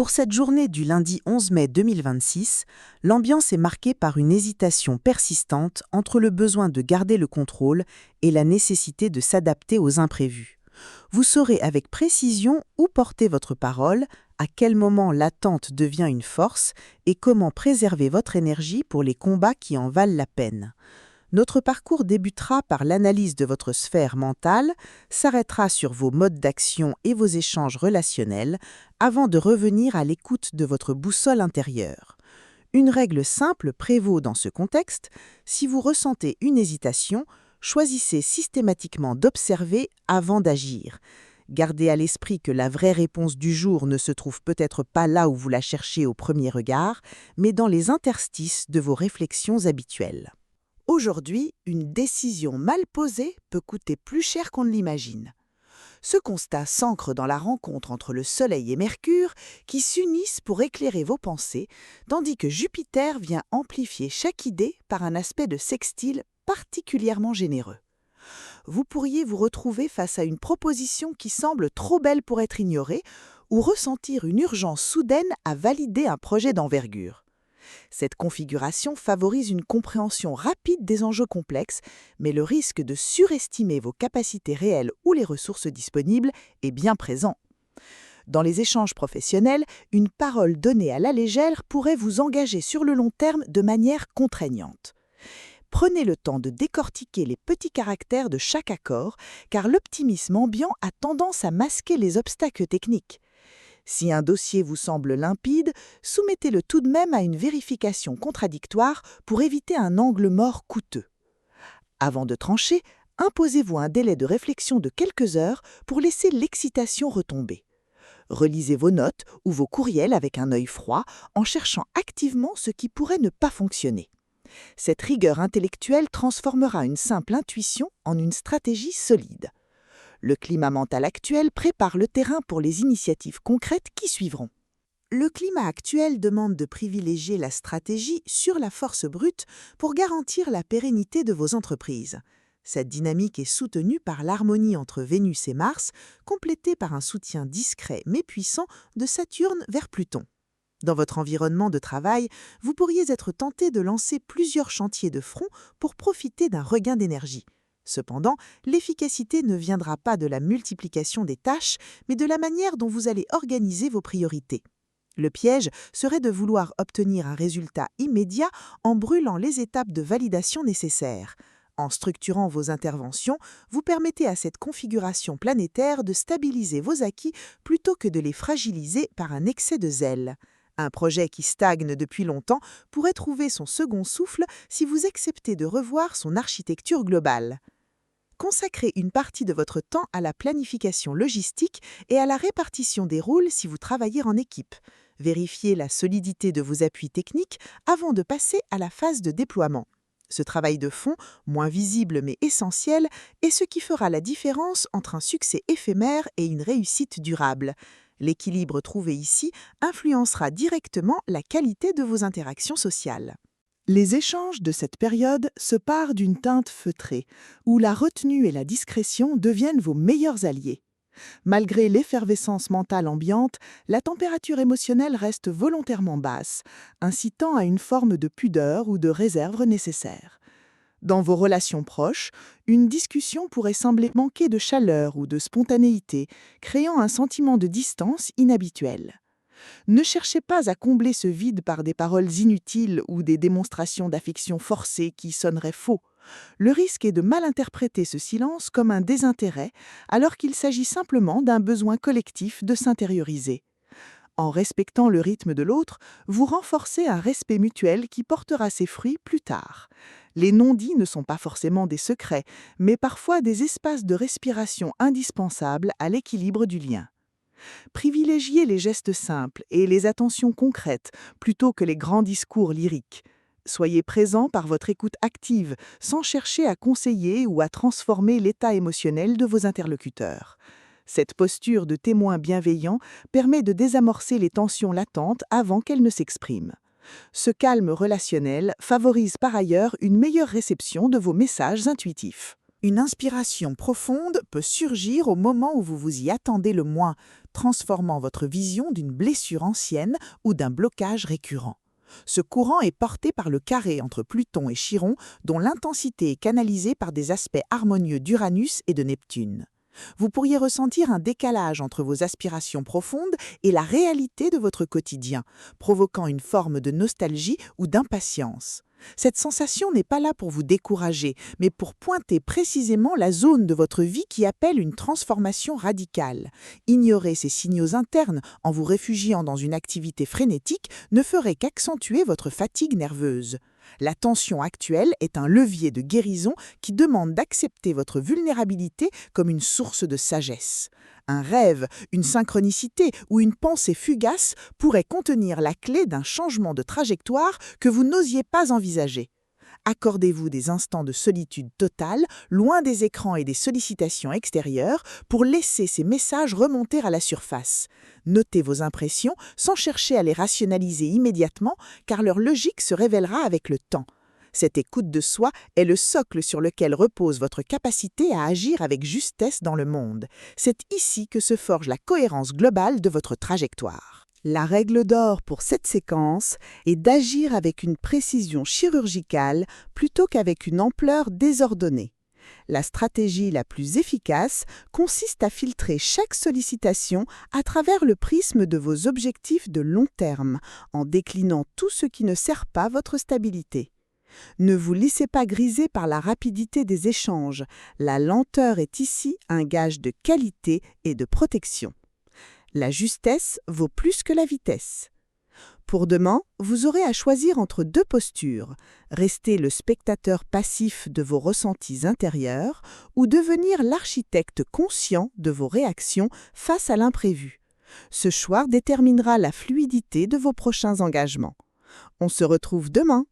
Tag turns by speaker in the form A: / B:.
A: Pour cette journée du lundi 11 mai 2026, l'ambiance est marquée par une hésitation persistante entre le besoin de garder le contrôle et la nécessité de s'adapter aux imprévus. Vous saurez avec précision où porter votre parole, à quel moment l'attente devient une force et comment préserver votre énergie pour les combats qui en valent la peine. Notre parcours débutera par l'analyse de votre sphère mentale, s'arrêtera sur vos modes d'action et vos échanges relationnels, avant de revenir à l'écoute de votre boussole intérieure. Une règle simple prévaut dans ce contexte: si vous ressentez une hésitation, choisissez systématiquement d'observer avant d'agir. Gardez à l'esprit que la vraie réponse du jour ne se trouve peut-être pas là où vous la cherchez au premier regard, mais dans les interstices de vos réflexions habituelles. Aujourd'hui, une décision mal posée peut coûter plus cher qu'on ne l'imagine. Ce constat s'ancre dans la rencontre entre le Soleil et Mercure qui s'unissent pour éclairer vos pensées, tandis que Jupiter vient amplifier chaque idée par un aspect de sextile particulièrement généreux. Vous pourriez vous retrouver face à une proposition qui semble trop belle pour être ignorée ou ressentir une urgence soudaine à valider un projet d'envergure. Cette configuration favorise une compréhension rapide des enjeux complexes, mais le risque de surestimer vos capacités réelles ou les ressources disponibles est bien présent. Dans les échanges professionnels, une parole donnée à la légère pourrait vous engager sur le long terme de manière contraignante. Prenez le temps de décortiquer les petits caractères de chaque accord, car l'optimisme ambiant a tendance à masquer les obstacles techniques. Si un dossier vous semble limpide, soumettez-le tout de même à une vérification contradictoire pour éviter un angle mort coûteux. Avant de trancher, imposez-vous un délai de réflexion de quelques heures pour laisser l'excitation retomber. Relisez vos notes ou vos courriels avec un œil froid en cherchant activement ce qui pourrait ne pas fonctionner. Cette rigueur intellectuelle transformera une simple intuition en une stratégie solide. Le climat mental actuel prépare le terrain pour les initiatives concrètes qui suivront. Le climat actuel demande de privilégier la stratégie sur la force brute pour garantir la pérennité de vos entreprises. Cette dynamique est soutenue par l'harmonie entre Vénus et Mars, complétée par un soutien discret mais puissant de Saturne vers Pluton. Dans votre environnement de travail, vous pourriez être tenté de lancer plusieurs chantiers de front pour profiter d'un regain d'énergie. Cependant, l'efficacité ne viendra pas de la multiplication des tâches, mais de la manière dont vous allez organiser vos priorités. Le piège serait de vouloir obtenir un résultat immédiat en brûlant les étapes de validation nécessaires. En structurant vos interventions, vous permettez à cette configuration planétaire de stabiliser vos acquis plutôt que de les fragiliser par un excès de zèle. Un projet qui stagne depuis longtemps pourrait trouver son second souffle si vous acceptez de revoir son architecture globale. Consacrez une partie de votre temps à la planification logistique et à la répartition des rôles si vous travaillez en équipe. Vérifiez la solidité de vos appuis techniques avant de passer à la phase de déploiement. Ce travail de fond, moins visible mais essentiel, est ce qui fera la différence entre un succès éphémère et une réussite durable. L'équilibre trouvé ici influencera directement la qualité de vos interactions sociales. Les échanges de cette période se parent d'une teinte feutrée, où la retenue et la discrétion deviennent vos meilleurs alliés. Malgré l'effervescence mentale ambiante, la température émotionnelle reste volontairement basse, incitant à une forme de pudeur ou de réserve nécessaire. Dans vos relations proches, une discussion pourrait sembler manquer de chaleur ou de spontanéité, créant un sentiment de distance inhabituel. Ne cherchez pas à combler ce vide par des paroles inutiles ou des démonstrations d'affection forcées qui sonneraient faux. Le risque est de mal interpréter ce silence comme un désintérêt, alors qu'il s'agit simplement d'un besoin collectif de s'intérioriser. En respectant le rythme de l'autre, vous renforcez un respect mutuel qui portera ses fruits plus tard. Les non-dits ne sont pas forcément des secrets, mais parfois des espaces de respiration indispensables à l'équilibre du lien. Privilégiez les gestes simples et les attentions concrètes plutôt que les grands discours lyriques. Soyez présent par votre écoute active, sans chercher à conseiller ou à transformer l'état émotionnel de vos interlocuteurs. Cette posture de témoin bienveillant permet de désamorcer les tensions latentes avant qu'elles ne s'expriment. Ce calme relationnel favorise par ailleurs une meilleure réception de vos messages intuitifs. Une inspiration profonde peut surgir au moment où vous vous y attendez le moins,
B: transformant votre vision d'une blessure ancienne ou d'un blocage récurrent. Ce courant est porté par le carré entre Pluton et Chiron, dont l'intensité est canalisée par des aspects harmonieux d'Uranus et de Neptune. Vous pourriez ressentir un décalage entre vos aspirations profondes et la réalité de votre quotidien, provoquant une forme de nostalgie ou d'impatience. Cette sensation n'est pas là pour vous décourager, mais pour pointer précisément la zone de votre vie qui appelle une transformation radicale. Ignorer ces signaux internes en vous réfugiant dans une activité frénétique ne ferait qu'accentuer votre fatigue nerveuse. La tension actuelle est un levier de guérison qui demande d'accepter votre vulnérabilité comme une source de sagesse. Un rêve, une synchronicité ou une pensée fugace pourrait contenir la clé d'un changement de trajectoire que vous n'osiez pas envisager. Accordez-vous des instants de solitude totale, loin des écrans et des sollicitations extérieures, pour laisser ces messages remonter à la surface. Notez vos impressions sans chercher à les rationaliser immédiatement, car leur logique se révélera avec le temps. Cette écoute de soi est le socle sur lequel repose votre capacité à agir avec justesse dans le monde. C'est ici que se forge la cohérence globale de votre trajectoire.
A: La règle d'or pour cette séquence est d'agir avec une précision chirurgicale plutôt qu'avec une ampleur désordonnée. La stratégie la plus efficace consiste à filtrer chaque sollicitation à travers le prisme de vos objectifs de long terme, en déclinant tout ce qui ne sert pas votre stabilité. Ne vous laissez pas griser par la rapidité des échanges. La lenteur est ici un gage de qualité et de protection. La justesse vaut plus que la vitesse. Pour demain, vous aurez à choisir entre deux postures, rester le spectateur passif de vos ressentis intérieurs ou devenir l'architecte conscient de vos réactions face à l'imprévu. Ce choix déterminera la fluidité de vos prochains engagements. On se retrouve demain.